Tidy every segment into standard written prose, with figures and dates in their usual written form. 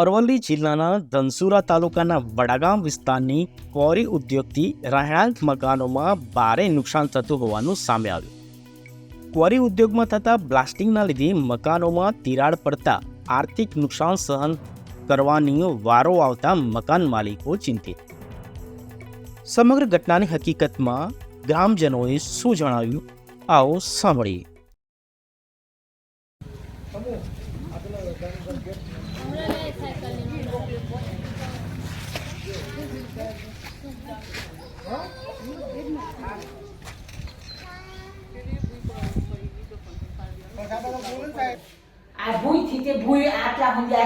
અરવલ્લી જિલ્લાના ધનસુરા તાલુકાના વડાગામ વિસ્તારની ક્વોરી ઉદ્યોગથી રહેણાંક મકાનોમાં ભારે નુકસાન થતું હોવાનું સામે આવ્યું। ક્વોરી ઉદ્યોગમાં થતા બ્લાસ્ટિંગના લીધે મકાનોમાં તિરાડ પડતા આર્થિક નુકસાન સહન કરવાની વારો આવતા મકાન માલિકો ચિંતિત। સમગ્ર ઘટનાની હકીકતમાં ગ્રામજનોએ શું જણાવ્યું, આવો સાંભળીએ। આ ભૂઈ થી તે ભૂઈ આટલા સુધી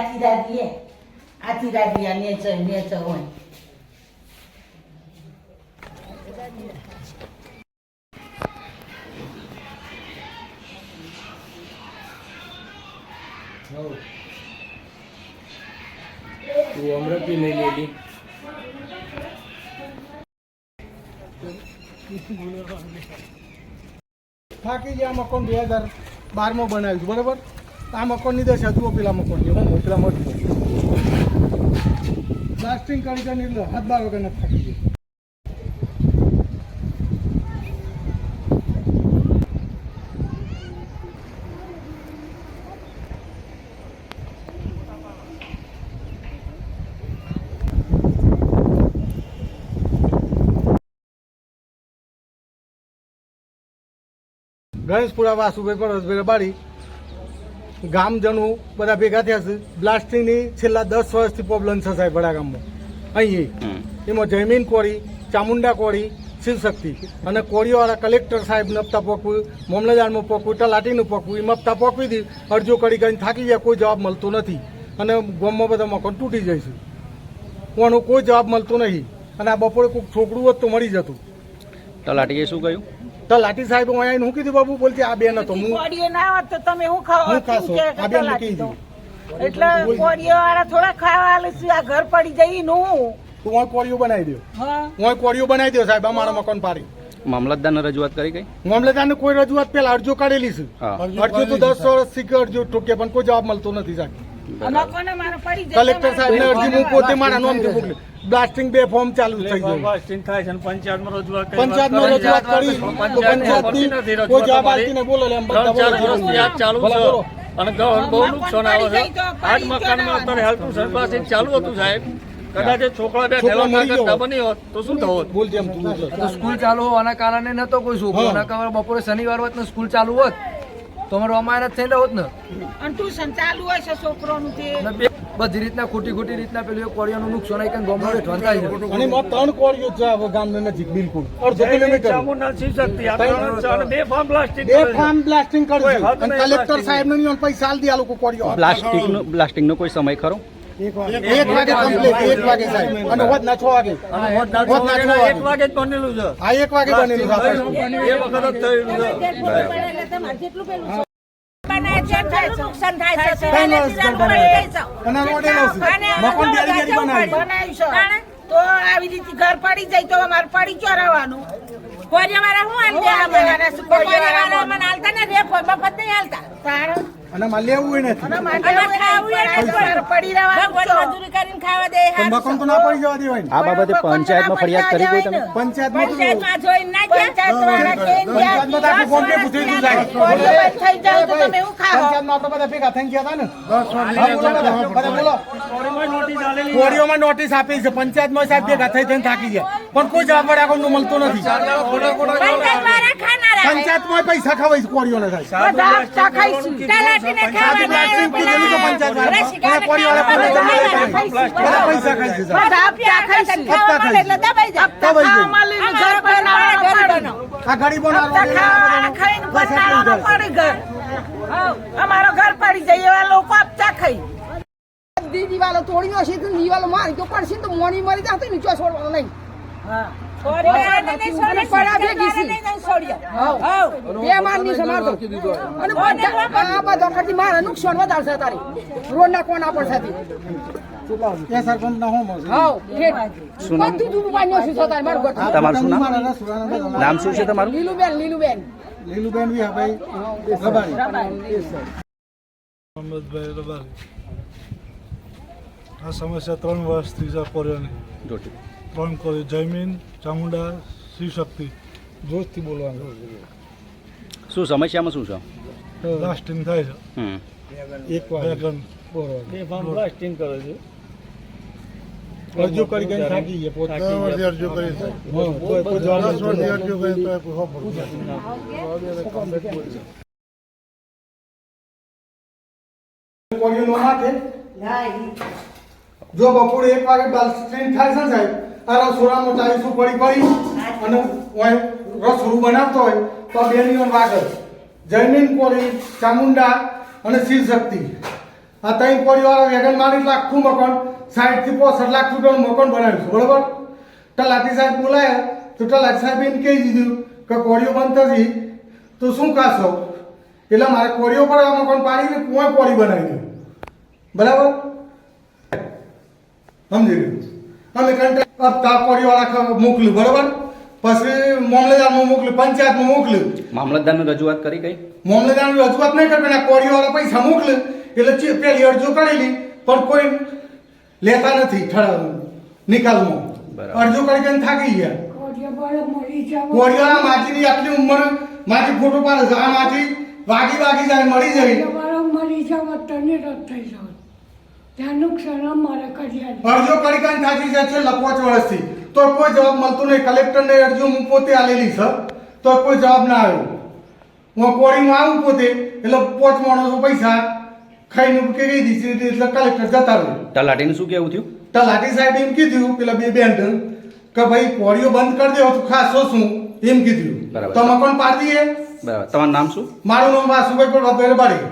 આથી દાદીએ નેચર હોય। અમૃત નહીં લેલી થાકી ગયા। મકાન 2012માં બનાવ્યું હતું, બરાબર? આ મકાનની દશા જુઓ, પેલા મકાનની હું પેલા મજબૂત પ્લાસ્ટિંગ કરી કરીને એટલે હાથ બાર વગર નથી થાકી ગયા। ગણેશપુરા વાસુભાઈ પરસભાઈ બાળી ગામજનો બધા ભેગા થયા છે। બ્લાસ્ટિંગની છેલ્લા 10 વર્ષથી પ્રોબ્લેમ છે સાહેબ વડાગામમાં। અહીં એમાં જયમીન કોરી, ચામુંડા કોરી, શિવશક્તિ અને કોરીવાળા કલેક્ટર સાહેબને હપ્તા પોકવું, મામલતદારમાં પોકવું, તલાટીનું પોકવું, એમ હપ્તા પોકવી દી અરજીઓ કરી કરીને થાકી ગયા, કોઈ જવાબ મળતો નથી અને ગામમાં બધા મકાન તૂટી જાય છે, કોનો કોઈ જવાબ મળતો નહીં। અને આ બપોરે કોઈક છોકરું હોત તો મળી જતું। તલાટીએ શું કહ્યું? તલાટી સાહેબ અહીંયા હું કીધું, બાબુ બોલતી આ બેન હતો, કોડીઓ ના હોત તો તમે હું ખાવા હું ખાશો આ બેન મૂકી દીધું। એટલે કોડીઓ વાળા થોડા ખાવા આલે છે, આ ઘર પડી જઈ નું તું હું કોળીઓ બનાવી દો, હું કોળીઓ બનાવી દો સાહેબ, અમારા મકાન પાડી। મામલતદારને રજૂઆત કરી ગઈ? મામલતદારને કોઈ રજૂઆત પેલા અરજીઓ કાઢેલી છે, અરજીઓ તો 10 વર્ષથી અરજીઓ ઠોકે પણ કોઈ જવાબ મળતો નથી સાહેબ। કલેક્ટર સાહેબ ને અરજી હું પોતે મારા નામથી મોકલી। બ્લાસ્ટિંગ 2 ફોર્મ ચાલુ થઈ ગયું, પંચાયતમાં રજૂઆત કરી તો પંચાયતની કોઈ જવાબ આપતી ને બોલો એમ બધા ચાલુ છે અને બહુ નુકસાન આવે છે। આજ મકાનમાં અત્યારે હેલ્થ સર્વિસ ચાલુ હતું સાહેબ, કદાચ છોકરા બે ઠેલા કરતા બની હોત તો શું થયું? બોલ જેમ તું તો સ્કૂલ ચાલુ હોવાના કારણે નતો કોઈ છોકરો, ના ખબર બપોરે શનિવાર હોત ને સ્કૂલ ચાલુ હોત તો અમારે અમાયના થઈને હોત ને, અને ટ્યુશન ચાલુ હોય છે છોકરોનું તે બધી રીતના ખોટી રીતના પેલું કોળીઓનું નુકસાન આવી ગોમડે ઠંડાઈ જાય। અને એમાં 3 કોળીઓ છે ગામની નજીક, બિલકુલ અડધો કિલોમીટર ચામુંડા શિવશક્તિ આ ત્રણ અને 2 ફાર્મ પ્લાસ્ટિક 2 ફાર્મ બ્લાસ્ટિંગ કરશે અને કલેક્ટર સાહેબ ને પૈસા આલ દે આ લોકો કોળીઓ। બ્લાસ્ટિંગનો કોઈ સમય ખરો? 1 વાગે કમ્પ્લીટ, 1 વાગે સાહેબ, અને હોત ના 6 વાગે, હોત ના 6 1 વાગે જ બનેલું છે। આ 1 વાગે બનેલું છે, એ વખત જ થયેલું છે। નુકસાન થાય છે તો આવી રીતે ઘર પડી જાય તો અમારે પડી ચોરાવાનું। કોઈ અમારે શું હાલતા ને રે મફત નહીં હાલતા અને માં લેવું નથી, પડી મજૂરી કરીને ખાવા દે। મકાન તો ના પડી જવા દેવાય ને। આ બાબતે પંચાયતમાં ફરિયાદ કરી કોઈ તમે? પંચાયતમાં પંચાયતમાં જોઈને ના ગયા, પંચાયતમાં તો આખું ગામ ભેગું થઈ ગયું સાહેબ। થઈ જાવ તો તમે હું ખાઓ? પંચાયતમાં આપણે બધા ભેગા થઈ ગયા હતા ને, બધા બોલો કોરીઓમાં નોટિસ આપી છે, પંચાયતમાં સાહેબ ભેગા થઈને થાકી ગયા પણ કોઈ જવાબ વડાકોનું મળતો નથી। પંચાયતમાં પૈસા ખવાય છે કોરીઓને સાહેબ, અમારો ઘર પડી જાય એવા લોકો આપતા ખાઈ દિવાલો તોડી નો છે, દિવાલો મારી તો પડશે તો મોની મરી જતો નીચો છોડવાનો નહીં। મારા નુકસાન વધારે છે તારી રોડ ના કોના પર સાથે તમારું શું નામ શું છે તમારું? લીલુબેન લીલુબેન લીલુબેન બી ભાઈ રબારી। આ સમસ્યા 3 વર્ષથી છે કોરિયાની. જોરથી 3 કોરી જયમીન, ચામુંડા, શિવશક્તિ. જોરથી બોલવાનું. શું સમસ્યામાં શું છે? બ્લાસ્ટિંગ થાય છે. એક વાર વેગન બ્લાસ્ટિંગ કરે છે. અરજીઓ કરી કરીને થાકી ગયા પોતે. 10 વર્ષથી અરજીઓ કરી છે. હા, કોઈ જવાબ 10 નથી. વર્ષથી અરજીઓ કરી તો કોઈ ખબર નથી. કોળીઓ નો નાખે. જો બપોરે 1 વાગે બ્લાસ્ટિંગ થાય છે સાહેબ, આ રસોડામાં ટાઈસો પડી અને ઓય રસોડું બનાવતો હોય તો આ બેની ઓન વાગર જયમીન કોળી, ચામુંડા અને શિવશક્તિ આ 3 કોળીવાળા વેગન મારી લાખું મકાન 60 થી 65 લાખ રૂપિયાનું મકાન બનાવ્યું છે. બરોબર? તલાટી સાહેબ બોલાયા તો તલાટી સાહેબ એમ કહી દીધું કે કોળીઓ બંધ થશે તો શું કાશો, એટલે મારે કોળીઓ પર આ મકાન પાડીને કોઈ કોળી બનાવી દઉં. બરાબર? સમજી ગયું? અમે કંટાળ કોળીવાળા મોકલ્યું. બરોબર? પછી મામલેદારમાં મોકલ્યું, પંચાયતમાં મોકલ્યું. મામલતદારને રજૂઆત કરી કઈ? મામલેદારની રજૂઆત નહીં કરી, પણ આ કોળીવાળા પૈસા મોકલે એટલે પેલી અરજીઓ કરેલી પણ કોઈ લેતા નથી નિકાલમાં. બરાબર. અરજીઓ કરીને થાકી ગયા. કોળીવાળા માજીની આટલી ઉંમર માજી ફોટો પાડે છે, આ માજી વાગી જાય મરી જાય. અરજીઓ કરીને થાકી જાય છે 5 વર્ષથી તો કોઈ જવાબ મળતો નહીં. કલેક્ટરને અરજીઓ હું પોતે આલેલી છે તો કોઈ જવાબ ના આવ્યો. હું કોળીમાં આવું પોતે એટલે 5 માણસો પૈસા ખાઈને કહી દીધી એટલે કલેક્ટર જતા રહ્યો. તલાટીને શું કેવું થયું? તલાટી સાહેબ એમ કીધું પેલા બે બેન્ડ કે ભાઈ કોળીઓ બંધ કરી દેવો તો ખાસો શું એમ કીધું. બરાબર. તો મકાન પાડી દઈએ. બરાબર. તમારું નામ શું? મારું નામ વાસુભાઈ પણ બારી.